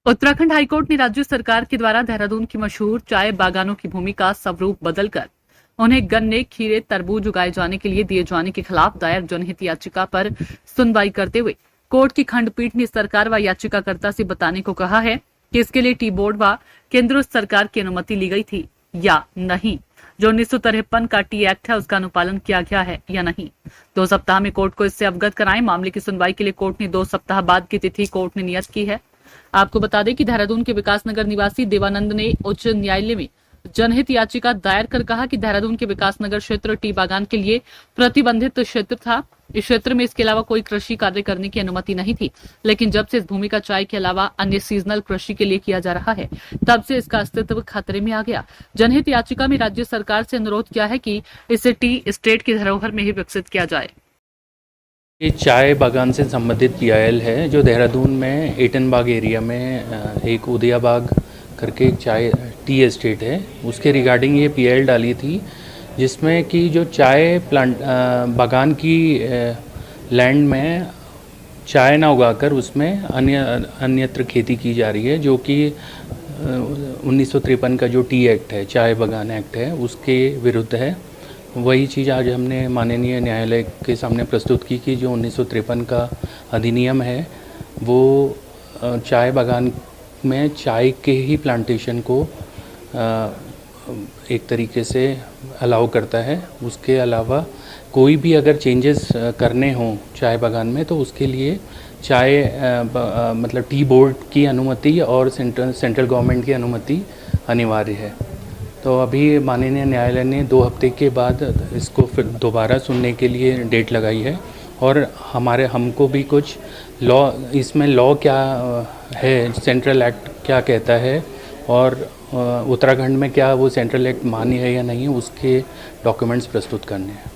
Uttarakhand high court ने राज्य सरकार के द्वारा देहरादून की मशहूर चाय बागानों की भूमि का स्वरूप बदलकर उन्हें गन्ने, खीरे, तरबूज उगाए जाने के लिए दिए जाने के खिलाफ दायर जनहित याचिका पर सुनवाई करते हुए कोर्ट की खंडपीठ ने सरकार व याचिकाकर्ता से बताने को कहा है कि इसके लिए टी बोर्ड व केंद्र सरकार की अनुमति ली गई थी या नहीं, जो 1953 का टी एक्ट है उसका अनुपालन किया गया है या नहीं। 2 सप्ताह में कोर्ट को इससे अवगत कराएं। मामले की सुनवाई के लिए कोर्ट ने 2 सप्ताह बाद की तिथि कोर्ट ने नियत की है। आपको बता दें कि देहरादून के विकासनगर निवासी देवानंद ने उच्च न्यायालय में जनहित याचिका दायर कर कहा कि देहरादून के विकासनगर क्षेत्र टी बागान के लिए प्रतिबंधित क्षेत्र था। इस क्षेत्र में इसके अलावा कोई कृषि कार्य करने की अनुमति नहीं थी, लेकिन जब से इस भूमि का चाय के अलावा अन्य सीजनल कृषि के लिए किया जा रहा है, तब से इसका अस्तित्व खतरे में आ गया। जनहित याचिका में राज्य सरकार से अनुरोध किया है कि इसे टी स्टेट की धरोहर में ही विकसित किया जाए। ये चाय बागान से संबंधित पीआईएल है जो देहरादून में एटनबाग एरिया में एक उदयाबाग करके एक चाय टी एस्टेट है, उसके रिगार्डिंग ये पीआईएल डाली थी, जिसमें कि जो चाय प्लांट बागान की लैंड में चाय ना उगाकर उसमें अन्यत्र खेती की जा रही है, जो कि 1953 का जो टी एक्ट है, चाय बागान एक्ट है, उसके विरुद्ध है। वही चीज़ आज हमने माननीय न्यायालय के सामने प्रस्तुत की कि जो 1953 का अधिनियम है वो चाय बागान में चाय के ही प्लांटेशन को एक तरीके से अलाउ करता है। उसके अलावा कोई भी अगर चेंजेस करने हों चाय बागान में तो उसके लिए चाय मतलब टी बोर्ड की अनुमति और सेंट्रल गवर्नमेंट की अनुमति अनिवार्य है। तो अभी माननीय न्यायालय ने 2 हफ्ते के बाद इसको फिर दोबारा सुनने के लिए डेट लगाई है और हमको भी कुछ इसमें लॉ क्या है, सेंट्रल एक्ट क्या कहता है और उत्तराखंड में क्या वो सेंट्रल एक्ट मान्य है या नहीं, उसके डॉक्यूमेंट्स प्रस्तुत करने हैं।